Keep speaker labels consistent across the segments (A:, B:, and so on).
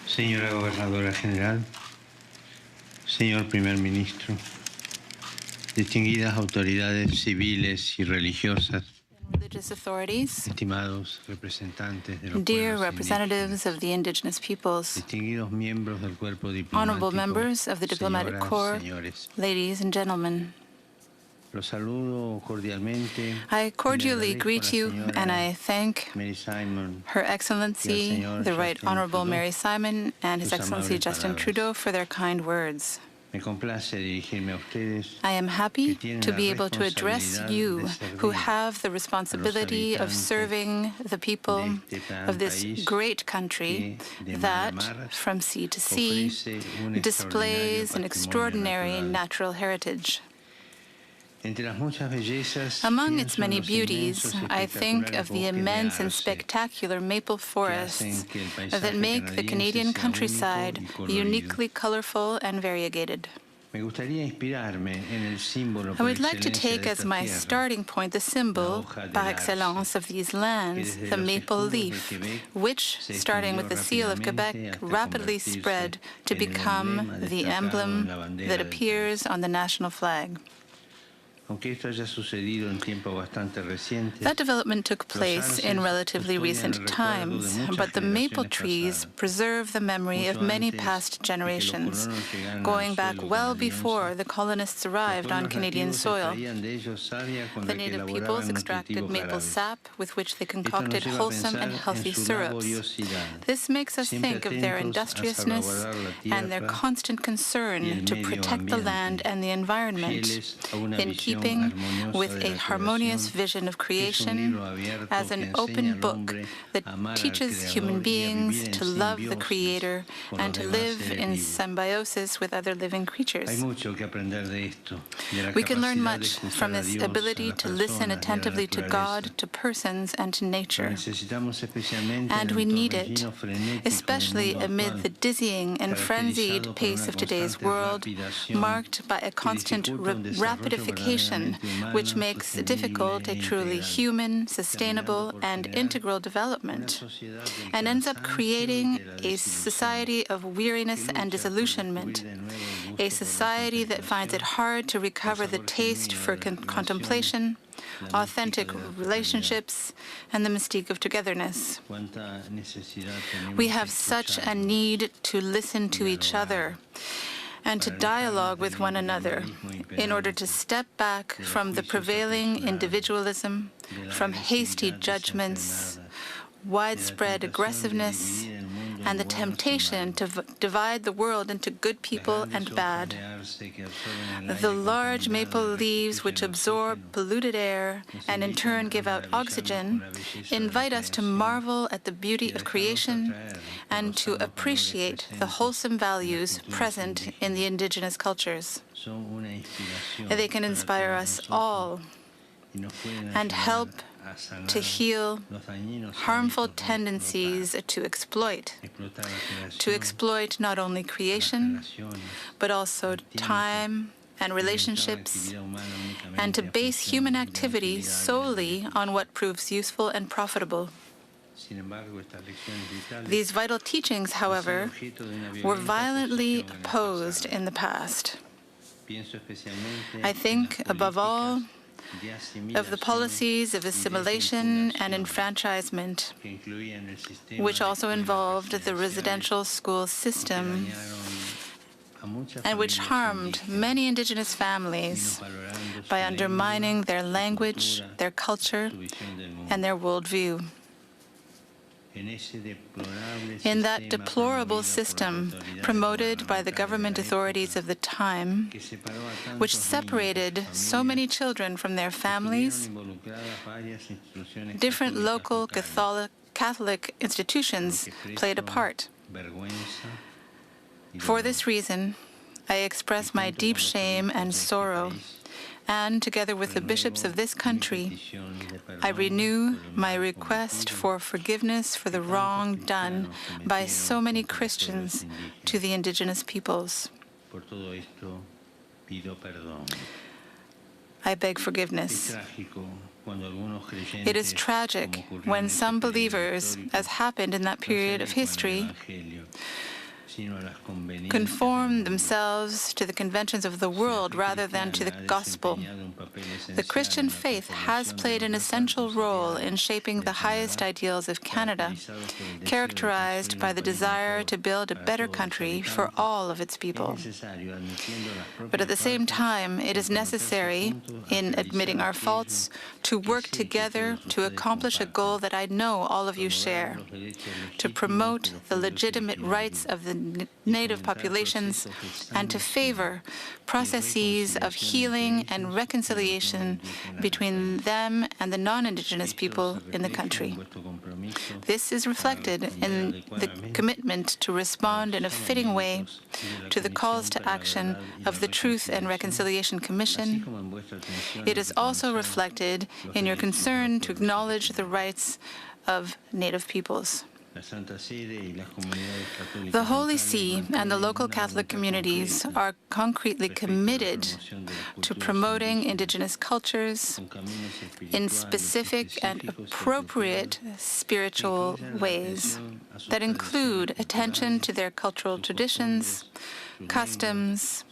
A: Señora Gobernadora General, señor Primer Ministro, distinguidas autoridades civiles y religiosas,
B: religious authorities,
A: estimados representantes de los
B: dear
A: pueblos
B: representatives
A: indígenas,
B: of the indigenous peoples,
A: distinguidos miembros del cuerpo
B: honorable
A: diplomático,
B: members of the diplomatic
A: señoras,
B: corps,
A: señores,
B: ladies and gentlemen.
A: los saludo cordialmente.
B: I cordially
A: y le
B: greet
A: agradezco a
B: you
A: la señora
B: and I thank
A: Mary Simon
B: Her Excellency,
A: y al señor
B: the Right
A: Justin
B: Honorable
A: Trudeau
B: Mary Simon, and His
A: sus
B: Excellency
A: amables
B: Justin
A: palabras.
B: Trudeau for their kind words.
A: Me complace dirigirme a ustedes
B: I am happy
A: que tienen
B: to
A: la
B: be able to address
A: responsabilidad
B: you,
A: de servir
B: who have the responsibility of serving the people
A: de este gran
B: of this
A: país
B: great country
A: que de mar a
B: that,
A: mar
B: from sea to sea,
A: ofrece un
B: displays an
A: extraordinario
B: extraordinary
A: patrimonio natural.
B: natural heritage.
A: Entre las muchas bellezas,
B: Among
A: pienso
B: its
A: en
B: many
A: los
B: beauties,
A: inmensos y
B: I think
A: espectaculares
B: of the
A: bosques de
B: immense and
A: arce
B: spectacular maple forests
A: hacen que el paisaje
B: that make the Canadian
A: canadiense sea
B: countryside
A: único y colorido.
B: uniquely colorful and variegated.
A: Me gustaría inspirarme en el símbolo
B: I
A: por
B: would like to
A: excelencia
B: take
A: de
B: as
A: esta
B: my
A: tierra,
B: starting point the symbol
A: hoja del
B: par
A: arce,
B: excellence of these lands,
A: que desde
B: the
A: los
B: maple
A: escudos de
B: leaf,
A: Quebec
B: which,
A: se
B: starting with the seal of Quebec,
A: rápidamente hasta
B: rapidly
A: convertirse
B: spread to
A: en el
B: become
A: emblema
B: the
A: destacado
B: emblem
A: en la bandera
B: that
A: del
B: appears
A: país.
B: on the national flag.
A: Aunque esto haya sucedido en tiempos bastante recientes,
B: That development took
A: los
B: place in
A: arces
B: relatively
A: custodian
B: recent
A: el recuerdo de
B: times,
A: muchas
B: but the maple
A: generaciones
B: trees
A: pasadas,
B: preserve the memory of
A: mucho
B: many
A: antes
B: past
A: de que los
B: generations,
A: colonos llegaran
B: going
A: al
B: back
A: suelo
B: well
A: canadiense.
B: before the colonists
A: Los
B: arrived on
A: pueblos
B: Canadian
A: nativos
B: soil.
A: extraían de ellos savia con
B: The
A: la que
B: native
A: elaboraban
B: peoples extracted
A: nutritivos
B: maple
A: jarabes.
B: sap with which they
A: Esto nos
B: concocted
A: lleva a
B: wholesome and
A: pensar en
B: healthy
A: su
B: syrups.
A: laboriosidad,
B: This makes us
A: siempre
B: think of their
A: atentos a
B: industriousness
A: salvaguardar la
B: and their
A: tierra
B: constant
A: y
B: concern
A: el
B: to
A: medio
B: protect the land
A: ambiente,
B: and the environment,
A: fieles a una
B: in
A: visión
B: keeping
A: armoniosa
B: with
A: de
B: a
A: la
B: harmonious
A: creación,
B: vision of
A: que es un
B: creation
A: libro abierto
B: as
A: que
B: an
A: enseña
B: open
A: al
B: book
A: hombre
B: that
A: a amar al
B: teaches human
A: Creador y a
B: beings
A: vivir en
B: to love the
A: simbiosis
B: Creator
A: con
B: and
A: los
B: to
A: demás
B: live
A: seres
B: in
A: vivos.
B: symbiosis with other living
A: Hay
B: creatures.
A: mucho que aprender de esto, de la
B: We can learn
A: capacidad de
B: much
A: escuchar
B: from
A: a
B: this
A: Dios, a
B: ability
A: las
B: to listen
A: personas y a la
B: attentively to God,
A: naturaleza.
B: to persons, and to
A: Lo
B: nature.
A: necesitamos especialmente
B: And
A: en
B: we
A: el
B: need it,
A: torbellino frenético del
B: especially
A: mundo
B: amid
A: actual,
B: the dizzying and frenzied
A: caracterizado por
B: pace
A: una
B: of today's
A: constante
B: world,
A: rapidación
B: marked by a
A: que
B: constant
A: dificulta un desarrollo
B: rapidification,
A: verdaderamente humano,
B: which makes
A: sostenible
B: difficult a
A: e
B: truly
A: integral,
B: human,
A: terminando
B: sustainable,
A: por
B: and
A: generar
B: integral
A: una
B: development,
A: sociedad del
B: and ends up
A: cansancio y
B: creating
A: de la
B: a
A: desilusión,
B: society of
A: que
B: weariness
A: lucha
B: and
A: por
B: disillusionment,
A: descubrir de nuevo el
B: a
A: gusto por la
B: society that finds it
A: contemplación,
B: hard to recover
A: el
B: the
A: sabor
B: taste
A: genuino
B: for
A: de las relaciones,
B: contemplation,
A: la
B: authentic
A: mística de la fraternidad.
B: relationships, and the mystique of togetherness.
A: Cuánta necesidad tenemos
B: We
A: de
B: have such a
A: escucharnos
B: need to listen to each
A: dialogar,
B: other and to
A: para alejarnos
B: dialogue
A: del
B: with one another
A: individualismo
B: in order to
A: imperante,
B: step back
A: de los
B: from the
A: juicios
B: prevailing
A: apresurados,
B: individualism,
A: de la
B: from hasty
A: agresividad
B: judgments,
A: desenfrenada,
B: widespread
A: de la tentación de
B: aggressiveness,
A: dividir el mundo
B: and the
A: en buenos y
B: temptation to
A: malos.
B: divide the world into good
A: Las
B: people
A: grandes
B: and
A: hojas
B: bad.
A: de arce que absorben el
B: The
A: aire
B: large
A: contaminado
B: maple
A: y
B: leaves, which
A: restituyen
B: absorb
A: oxígeno,
B: polluted air
A: nos
B: and in
A: invitan
B: turn
A: a
B: give out
A: maravillarnos con
B: oxygen,
A: la belleza de la
B: invite us to
A: creación
B: marvel at the
A: y
B: beauty
A: a
B: of
A: dejarnos
B: creation
A: atraer por
B: and
A: los
B: to
A: sanos valores
B: appreciate the
A: presentes
B: wholesome
A: en las
B: values
A: culturas
B: present in the
A: indígenas.
B: indigenous cultures.
A: Son una inspiración
B: They can
A: para
B: inspire
A: todos
B: us
A: nosotros
B: all
A: y nos pueden
B: and help
A: ayudar a sanar
B: to heal
A: los dañinos
B: harmful
A: hábitos de
B: tendencies to exploit
A: explotar la creación,
B: not only
A: las
B: creation,
A: relaciones,
B: but also
A: el tiempo,
B: time and
A: y orientar la
B: relationships,
A: actividad humana únicamente
B: and to
A: en
B: base
A: función
B: human
A: de
B: activity
A: utilidad y
B: solely
A: beneficio.
B: on what proves useful and profitable.
A: Sin embargo, estas lecciones vitales
B: These vital teachings,
A: han sido
B: however,
A: objeto de una
B: were
A: violenta
B: violently
A: oposición en el
B: opposed
A: pasado.
B: in the past.
A: Pienso especialmente
B: I
A: en
B: think,
A: las
B: above all,
A: políticas de
B: of the
A: asimilación
B: policies of
A: y
B: assimilation and
A: desvinculación
B: enfranchisement,
A: que incluían el sistema
B: which
A: de
B: also
A: escuelas
B: involved the
A: residenciales
B: residential school
A: y que
B: system,
A: dañaron a muchas
B: and which
A: familias
B: harmed
A: indígenas,
B: many indigenous families
A: menosvalorando su
B: by
A: lengua,
B: undermining their
A: su
B: language,
A: cultura,
B: their culture,
A: su visión del mundo.
B: and their worldview.
A: En ese deplorable
B: In that
A: sistema
B: deplorable
A: promovido por las
B: system
A: autoridades
B: promoted by the
A: gubernamentales
B: government
A: de la
B: authorities
A: época,
B: of the time,
A: que separó a tantos
B: which
A: niños de sus
B: separated so many
A: familias,
B: children from their
A: estuvieron
B: families,
A: involucradas varias instituciones
B: different
A: católicas
B: local
A: locales,
B: Catholic institutions
A: lo que
B: played a
A: expreso
B: part.
A: vergüenza y
B: For
A: dolor.
B: this reason, I express my deep shame and sorrow, and together with the bishops of this country, I renew my request for forgiveness for the wrong done by so many Christians to the indigenous peoples.
A: Por todo esto, pido perdón.
B: I beg forgiveness. It is tragic when some believers, as happened in that period of history, conform themselves to the conventions of the world rather than to the gospel. The Christian faith has played an essential role in shaping the highest ideals of Canada, characterized by the desire to build a better country for all of its people. But at the same time, it is necessary, in admitting our faults, to work together to accomplish a goal that I know all of you share: to promote the legitimate rights of the Native populations and to favor processes of healing and reconciliation between them and the non-Indigenous people in the country. This is reflected in the commitment to respond in a fitting way to the calls to action of the Truth and Reconciliation Commission. It is also reflected in your concern to acknowledge the rights of Native peoples. The Holy See and the local Catholic communities are concretely committed to promoting Indigenous cultures in specific and appropriate spiritual ways that include attention to their cultural traditions, customs,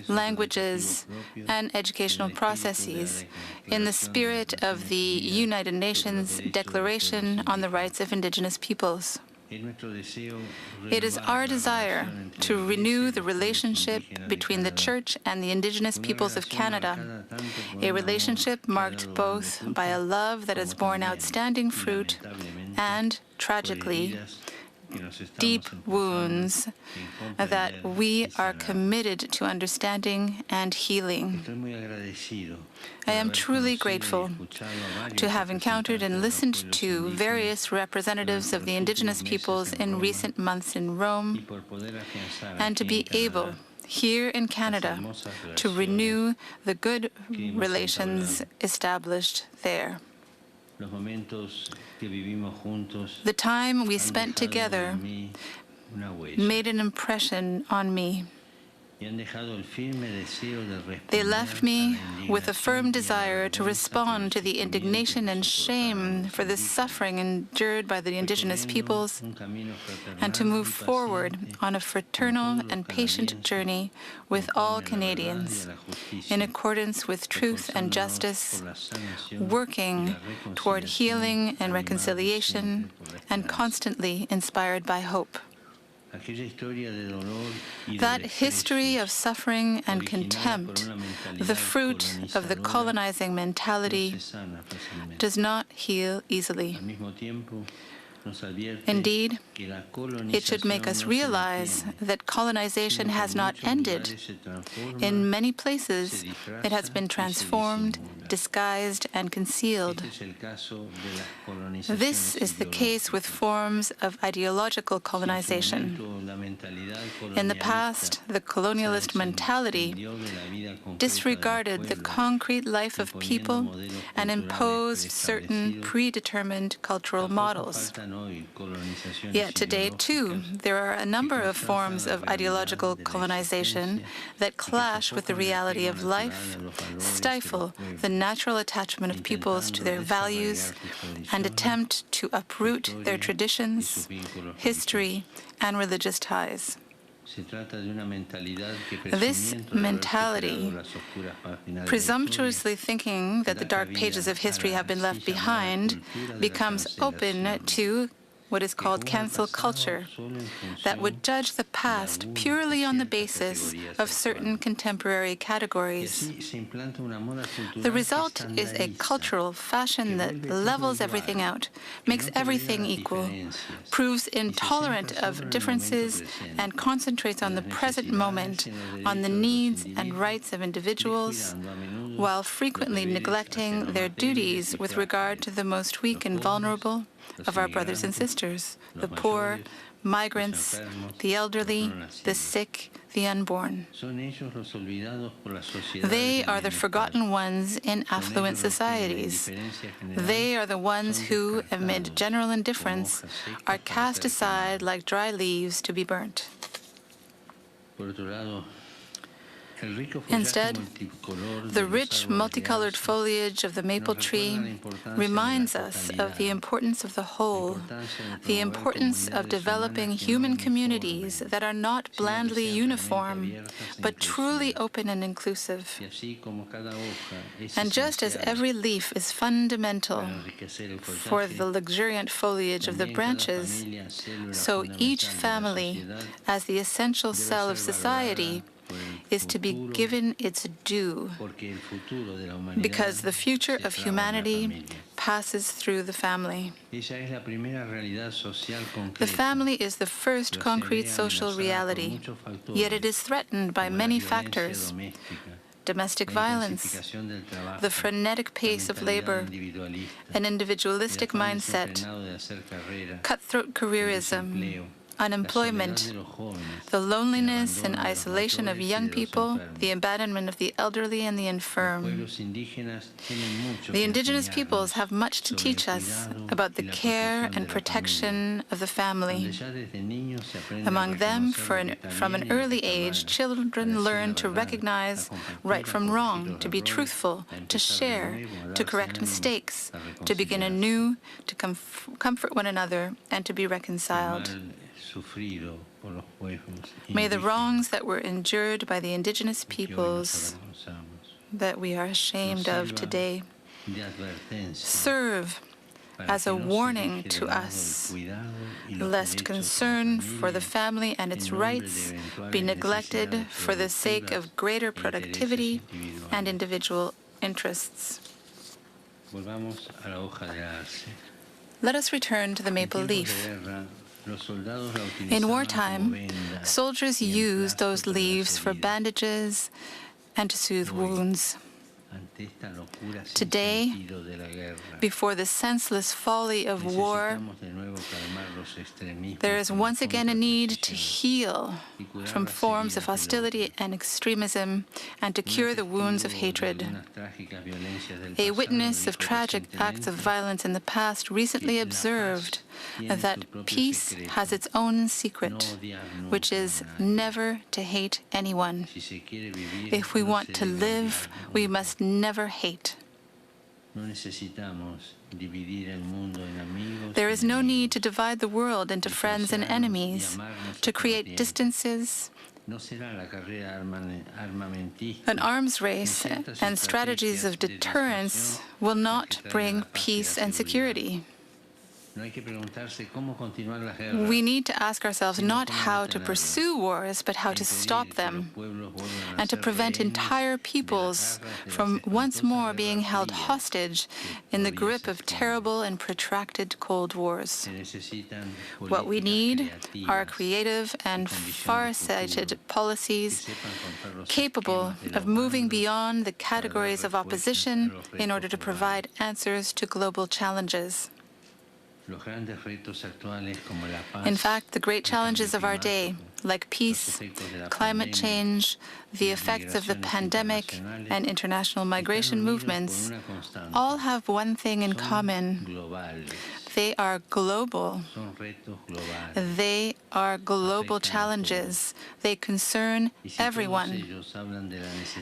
B: languages, and educational processes in the spirit of the United Nations Declaration on the Rights of Indigenous Peoples. It is our desire to renew the relationship between the Church and the Indigenous peoples of Canada, a relationship marked both by a love that has borne outstanding fruit and, tragically, deep wounds that we are committed to understanding and healing. I am truly grateful to have encountered and listened to various representatives of the Indigenous peoples in recent months in Rome, and to be able, here in Canada, to renew the good relations established there. The time we spent together made an impression on me. They left me with a firm desire to respond to the indignation and shame for the suffering endured by the Indigenous peoples and to move forward on a fraternal and patient journey with all Canadians in accordance with truth and justice, working toward healing and reconciliation and constantly inspired by hope. That history of suffering and contempt, the fruit of the colonizing mentality, does not heal easily. Indeed, it should make us realize that colonization has not ended. In many places, it has been transformed, disguised, and concealed. This is the case with forms of ideological colonization. In the past, the colonialist mentality disregarded the concrete life of people and imposed certain predetermined cultural models. Yet today, too, there are a number of forms of ideological colonization that clash with the reality of life, stifle the natural attachment of peoples to their values, and attempt to uproot their traditions, history, and religious ties. This mentality, presumptuously thinking that the dark pages of history have been left behind, becomes open to what is called cancel culture, that would judge the past purely on the basis of certain contemporary categories. The result is a cultural fashion that levels everything out, makes everything equal, proves intolerant of differences, and concentrates on the present moment, on the needs and rights of individuals, while frequently neglecting their duties with regard to the most weak and vulnerable of our brothers and sisters, the poor, migrants, the elderly, the sick, the unborn. They are the forgotten ones in affluent societies. They are the ones who, amid general indifference, are cast aside like dry leaves to be burnt. Instead, the rich, multicolored foliage of the maple tree reminds us of the importance of the whole, the importance of developing human communities that are not blandly uniform, but truly open and inclusive. And just as every leaf is fundamental for the luxuriant foliage of the branches, so each family, as the essential cell of society, is to be given its due, because the future of humanity passes through the family. The family is the first concrete social reality, yet it is threatened by many factors: domestic violence, the frenetic pace of labor, an individualistic mindset, cutthroat careerism, unemployment, the loneliness and isolation of young people, the abandonment of the elderly and the infirm. The indigenous peoples have much to teach us about the care and protection of the family. Among them, from an early age, children learn to recognize right from wrong, to be truthful, to share, to correct mistakes, to begin anew, to comfort one another, and to be reconciled. May the wrongs that were endured by the indigenous peoples that we are ashamed of today serve as a warning to us, lest concern for the family and its rights be neglected for the sake of greater productivity and individual interests. Let us return to the maple leaf. In wartime, soldiers used those leaves for bandages and to soothe wounds. Today, before the senseless folly of war, there is once again a need to heal from forms of hostility and extremism and to cure the wounds of hatred. A witness of tragic acts of violence in the past recently observed that peace has its own secret, which is never to hate anyone. If we want to live, we must never hate. There is no need to divide the world into friends and enemies, to create distances. An arms race and strategies of deterrence will not bring peace and security. We need to ask ourselves not how to pursue wars, but how to stop them, and to prevent entire peoples from once more being held hostage in the grip of terrible and protracted Cold Wars. What we need are creative and far-sighted policies capable of moving beyond the categories of opposition in order to provide answers to global challenges. In fact, the great challenges of our day, like peace, climate change, the effects of the pandemic, and international migration movements, all have one thing in common. They are global. They are global challenges. They concern everyone.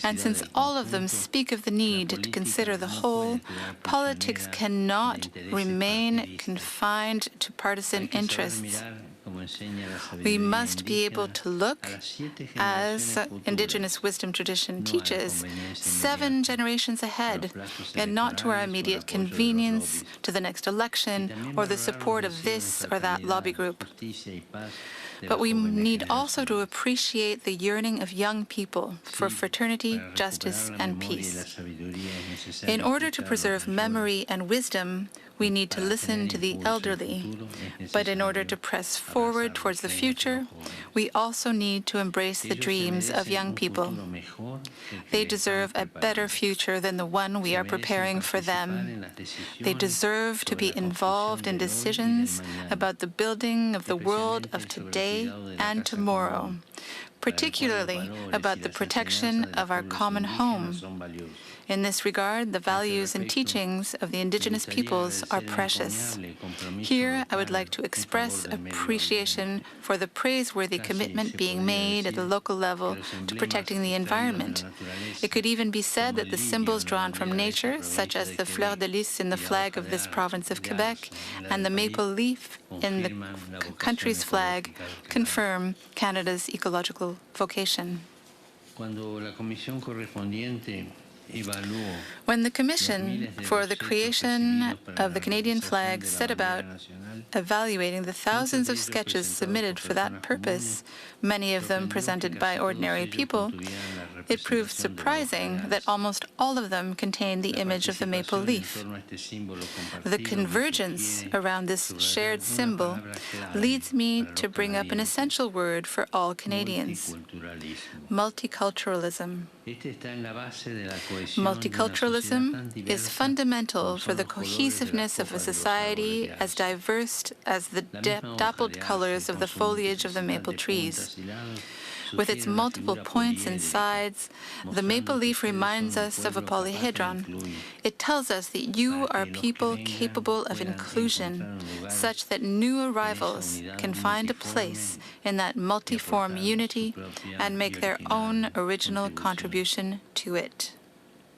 B: And since all of them speak of the need to consider the whole, politics cannot remain confined to partisan interests. We must be able to look, as indigenous wisdom tradition teaches, 7 generations ahead, and not to our immediate convenience, to the next election, or the support of this or that lobby group. But we need also to appreciate the yearning of young people for fraternity, justice, and peace. In order to preserve memory and wisdom, we need to listen to the elderly. But in order to press forward towards the future, we also need to embrace the dreams of young people. They deserve a better future than the one we are preparing for them. They deserve to be involved in decisions about the building of the world of today and tomorrow, particularly about the protection of our common home. In this regard, the values and teachings of the indigenous peoples are precious. Here, I would like to express appreciation for the praiseworthy commitment being made at the local level to protecting the environment. It could even be said that the symbols drawn from nature, such as the fleur de lys in the flag of this province of Quebec and the maple leaf in the country's flag, confirm Canada's ecological vocation. When the Commission for the creation of the Canadian flag set about evaluating the thousands of sketches submitted for that purpose, many of them presented by ordinary people, it proved surprising that almost all of them contained the image of the maple leaf. The convergence around this shared symbol leads me to bring up an essential word for all Canadians: multiculturalism. Multiculturalism is fundamental for the cohesiveness of a society as diverse as the dappled colors of the foliage of the maple trees. With its multiple points and sides, the maple leaf reminds us of a polyhedron. It tells us that you are people capable of inclusion, such that new arrivals can find a place in that multiform unity and make their own original contribution to it.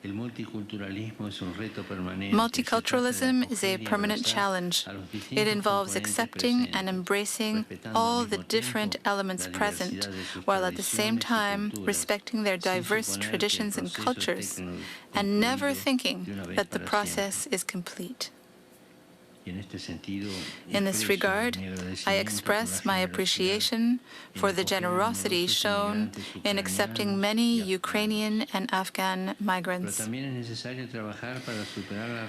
B: Multiculturalism is a permanent challenge. It involves accepting and embracing all the different elements present, while at the same time respecting their diverse traditions and cultures, and never thinking that the process is complete. In this regard, I express my appreciation for the generosity shown in accepting many Ukrainian and Afghan migrants.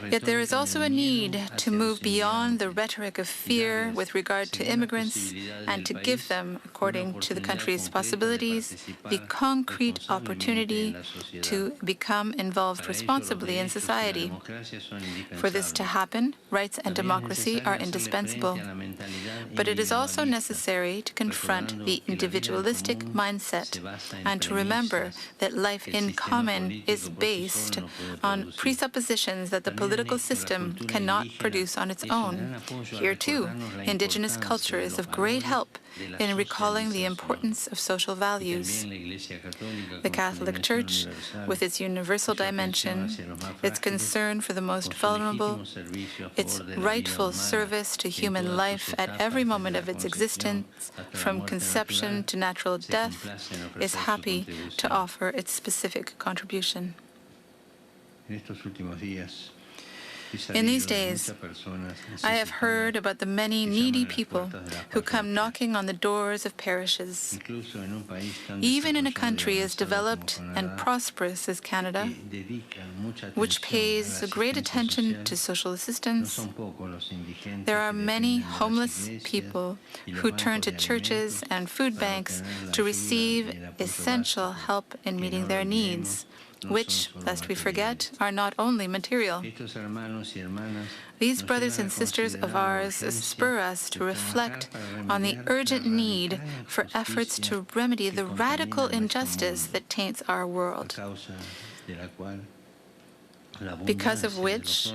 B: Yet there is also a need to move beyond the rhetoric of fear with regard to immigrants and to give them, according to the country's possibilities, the concrete opportunity to become involved responsibly in society. For this to happen, rights and democracy are indispensable. But it is also necessary to confront the individualistic mindset and to remember that life in common is based on presuppositions that the political system cannot produce on its own. Here, too, indigenous culture is of great help in recalling the importance of social values. The Catholic Church, with its universal dimension, its concern for the most vulnerable, its rightful service to human life at every moment of its existence, from conception to natural death, is happy to offer its specific contribution. In these days, I have heard about the many needy people who come knocking on the doors of parishes. Even in a country as developed and prosperous as Canada, which pays great attention to social assistance, there are many homeless people who turn to churches and food banks to receive essential help in meeting their needs, which, lest we forget, are not only material. These brothers and sisters of ours spur us to reflect on the urgent need for efforts to remedy the radical injustice that taints our world, because of which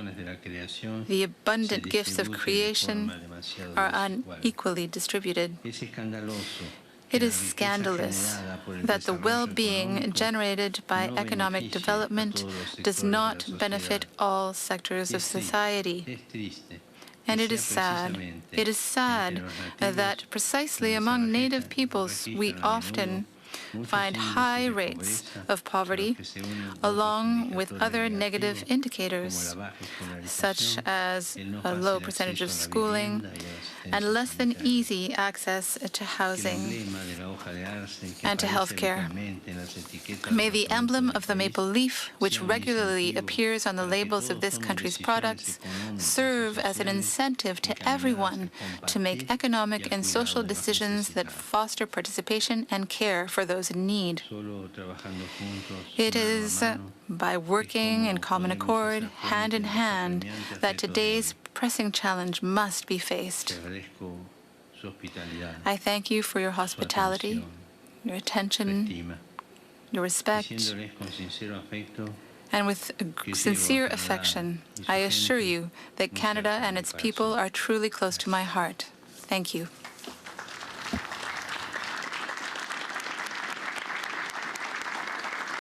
B: the abundant gifts of creation are unequally distributed. It is scandalous that the well-being generated by economic development does not benefit all sectors of society. And it is sad that precisely among Native peoples we often find high rates of poverty, along with other negative indicators, such as a low percentage of schooling and less than easy access to housing and to health care. May the emblem of the maple leaf, which regularly appears on the labels of this country's products, serve as an incentive to everyone to make economic and social decisions that foster participation and care for those in need. It is by working in common accord, hand in hand, that today's pressing challenge must be faced. I thank you for your hospitality, your attention, your respect, And with sincere affection, I assure you that Canada and its people are truly close to my heart. Thank you.